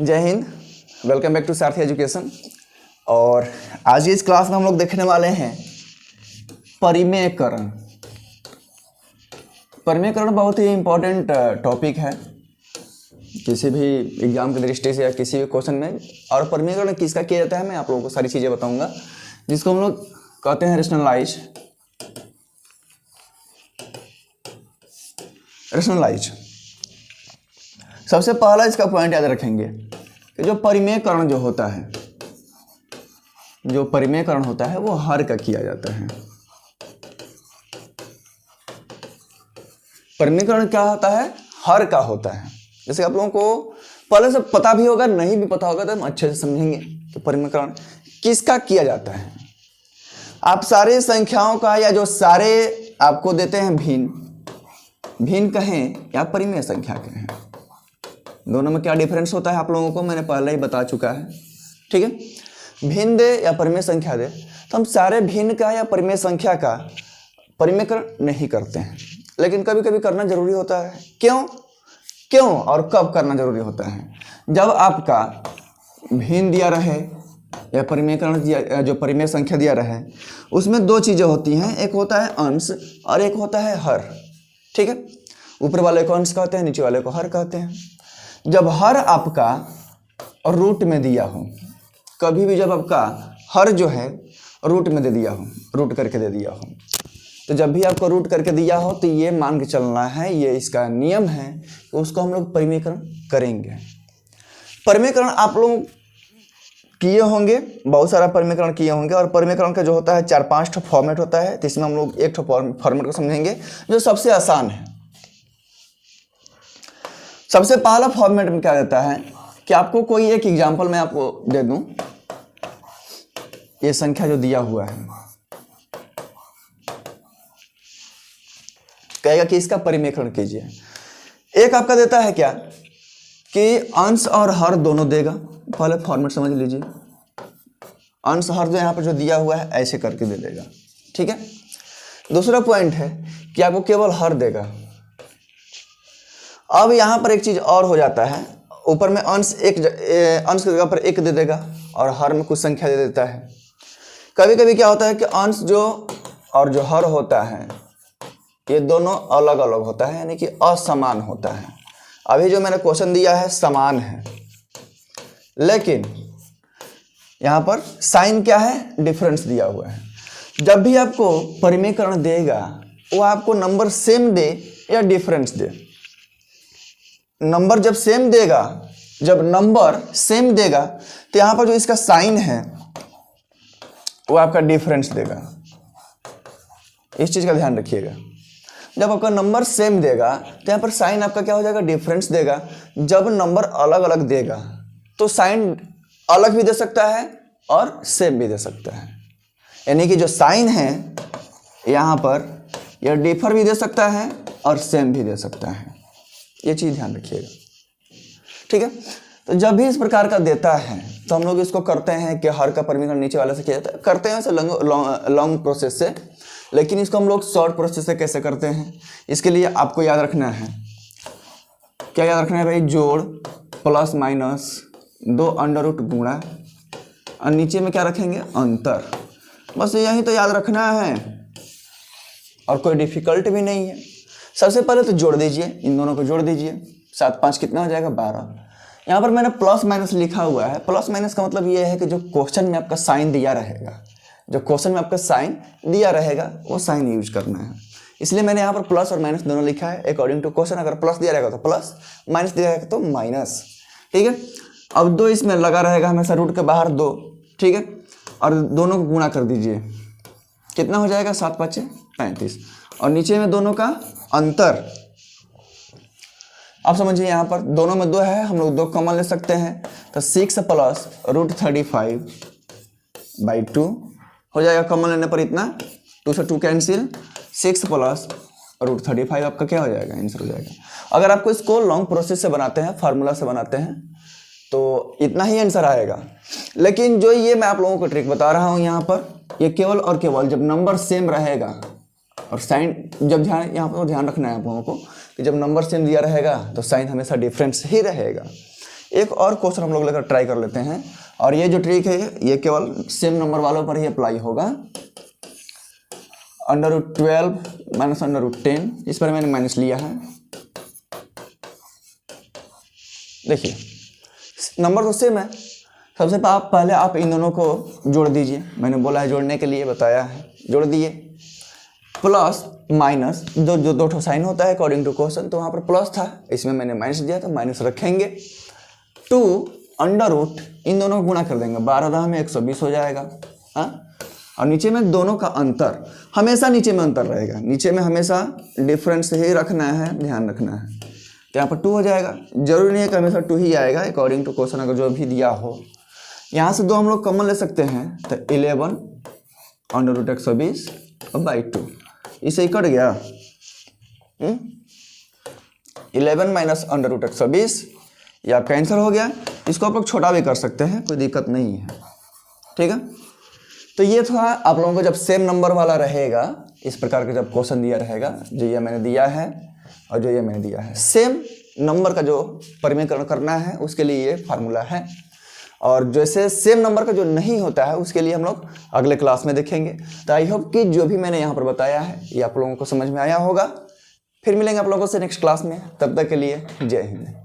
जय Hind, welcome back to Sarathi education. और आज की इस क्लास में हम लोग देखने वाले हैं परिमेयकरण। परिमेयकरण बहुत ही इम्पोर्टेंट टॉपिक है किसी भी एग्जाम की दृष्टि से या किसी भी क्वेश्चन में। और परिमेयकरण किसका किया जाता है मैं आप लोगों को सारी चीज़ें बताऊंगा, जिसको हम लोग कहते हैं रेशनलाइज। सबसे पहला इसका पॉइंट याद रखेंगे कि जो परिमेयकरण होता है वो हर का किया जाता है। परिमेयकरण क्या होता है? हर का होता है। जैसे आप लोगों को पहले से पता भी होगा, नहीं भी पता होगा तो हम अच्छे से समझेंगे कि परिमेयकरण किसका किया जाता है। आप सारे संख्याओं का या जो सारे आपको देते हैं भिन्न कहें या परिमेय संख्या कहें, दोनों में क्या डिफरेंस होता है आप लोगों को मैंने पहले ही बता चुका है। ठीक है, भिन्न दे या परिमेय संख्या दे तो हम सारे भिन्न का या परिमेय संख्या का परिमेयकरण नहीं करते हैं, लेकिन कभी कभी करना जरूरी होता है। क्यों और कब करना जरूरी होता है? जब आपका भिन्न दिया रहे या परिमेयकरण दिया, जो परिमेय संख्या दिया रहे, उसमें दो चीजें होती हैं, एक होता है अंश और एक होता है हर। ठीक है, ऊपर वाले को अंश कहते हैं, नीचे वाले को हर कहते हैं। जब हर आपका रूट में दिया हो, कभी भी जब आपका हर जो है रूट में दे दिया हो, रूट करके दे दिया हो, तो जब भी आपको रूट करके दिया हो तो ये मान के चलना है, ये इसका नियम है कि उसको हम लोग परिमेयकरण करेंगे। परिमेयकरण आप लोग किए होंगे, बहुत सारा परिमेयकरण किए होंगे। और परिमेयकरण का जो होता है 4-5 फॉर्मेट होता है, तो इसमें हम लोग एक फॉर्मेट को समझेंगे जो सबसे आसान है। सबसे पहला फॉर्मेट में क्या रहता है कि आपको कोई एक एग्जांपल मैं आपको दे दूं, ये संख्या जो दिया हुआ है, कहेगा कि इसका परिमेयकरण कीजिए। एक आपका देता है क्या कि अंश और हर दोनों देगा। पहले फॉर्मेट समझ लीजिए, अंश हर जो यहाँ पर जो दिया हुआ है ऐसे करके दे देगा। ठीक है, दूसरा पॉइंट है कि आपको केवल हर देगा। अब यहाँ पर एक चीज और हो जाता है, ऊपर में अंश अंश की जगह पर एक दे देगा और हर में कुछ संख्या दे देता है। कभी कभी क्या होता है कि अंश जो और जो हर होता है ये दोनों अलग अलग होता है, यानी कि असमान होता है। अभी जो मैंने क्वेश्चन दिया है समान है, लेकिन यहाँ पर साइन क्या है, डिफरेंस दिया हुआ है। जब भी आपको परिमेयकरण देगा वो आपको नंबर सेम दे या डिफरेंस दे। नंबर जब नंबर सेम देगा तो यहाँ पर जो इसका साइन है वो आपका डिफरेंस देगा। इस चीज का ध्यान रखिएगा। जब आपका नंबर सेम देगा तो यहाँ पर साइन आपका क्या हो जाएगा, डिफरेंस देगा। जब नंबर अलग अलग देगा तो साइन अलग भी दे सकता है और सेम भी दे सकता है, यानी कि जो साइन है यहाँ पर यह डिफर भी दे सकता है और सेम भी दे सकता है। ये चीज ध्यान रखिएगा। ठीक है, तो जब भी इस प्रकार का देता है तो हम लोग इसको करते हैं कि हर का परिमेयकरण नीचे वाले से किया जाता है। करते हैं वैसे लॉन्ग प्रोसेस से, लेकिन इसको हम लोग शॉर्ट प्रोसेस से कैसे करते हैं, इसके लिए आपको याद रखना है। क्या याद रखना है भाई? जोड़ प्लस माइनस 2 अंडर रूट गुणा और नीचे में क्या रखेंगे, अंतर। बस यही तो याद रखना है और कोई डिफिकल्ट भी नहीं है। सबसे पहले तो जोड़ दीजिए, इन दोनों को जोड़ दीजिए। 7-5 कितना हो जाएगा, 12। यहाँ पर मैंने प्लस माइनस लिखा हुआ है। प्लस माइनस का मतलब ये है कि जो क्वेश्चन में आपका साइन दिया रहेगा, वो साइन यूज करना है। इसलिए मैंने यहाँ पर प्लस और माइनस दोनों लिखा है अकॉर्डिंग टू क्वेश्चन। अगर प्लस दिया रहेगा तो प्लस, माइनस दिया रहेगा तो माइनस। ठीक है, अब 2 इसमें लगा रहेगा हमेशा, रूट के बाहर 2। ठीक है, और दोनों को गुणा कर दीजिए, कितना हो जाएगा, 7-5 35। और नीचे में दोनों का अंतर। अब समझिए यहाँ पर दोनों में 2 है, हम लोग 2 कॉमन ले सकते हैं, तो 6 प्लस रूट 35/2 हो जाएगा। कॉमन लेने पर इतना, 2 से 2 कैंसिल, 6 प्लस रूट 35 आपका क्या हो जाएगा, आंसर हो जाएगा। अगर आपको इसको लॉन्ग प्रोसेस से बनाते हैं, फार्मूला से बनाते हैं, तो इतना ही आंसर आएगा। लेकिन जो ये मैं आप लोगों को ट्रिक बता रहा हूँ यहाँ पर, ये केवल और केवल जब नंबर सेम रहेगा और साइन जब यहाँ पर ध्यान रखना है आप लोगों को कि जब नंबर सेम दिया रहेगा तो साइन हमेशा डिफरेंस ही रहेगा। एक और क्वेश्चन हम लोग लेकर ट्राई कर लेते हैं, और ये जो ट्रिक है ये केवल सेम नंबर वालों पर ही अप्लाई होगा। √12 माइनस √10, इस पर मैंने माइनस लिया है। देखिए नंबर तो सेम है, सबसे पहले आप इन दोनों को जोड़ दीजिए, मैंने बोला है जोड़ने के लिए, बताया है, जोड़ दिए। प्लस माइनस जो दो ठो साइन होता है अकॉर्डिंग टू क्वेश्चन, तो वहाँ पर प्लस था, इसमें मैंने माइनस दिया तो माइनस रखेंगे। 2 √ इन दोनों को गुणा कर देंगे, 12 में 120 हो जाएगा। हाँ, और नीचे में दोनों का अंतर, हमेशा नीचे में अंतर रहेगा, नीचे में हमेशा डिफरेंस ही रखना है, ध्यान रखना है। तो यहाँ पर 2 हो जाएगा, जरूरी नहीं है कि हमेशा 2 ही आएगा, अकॉर्डिंग टू क्वेश्चन अगर जो भी दिया हो। यहाँ से 2 हम लोग कॉमन ले सकते हैं, तो 11 √120 और 2, इसे ही कट गया। 11 माइनस √120 ये आपका आंसर हो गया। इसको आप लोग छोटा भी कर सकते हैं, कोई दिक्कत नहीं है, ठीक है। तो ये था आप लोगों को जब सेम नंबर वाला रहेगा, इस प्रकार का जब क्वेश्चन दिया रहेगा, जो ये मैंने दिया है और जो ये मैंने दिया है, सेम नंबर का जो परिमीकरण करना है उसके लिए ये फार्मूला है। और जैसे सेम नंबर का जो नहीं होता है उसके लिए हम लोग अगले क्लास में देखेंगे। तो आई होप कि जो भी मैंने यहाँ पर बताया है ये आप लोगों को समझ में आया होगा। फिर मिलेंगे आप लोगों से नेक्स्ट क्लास में, तब तक के लिए जय हिंद।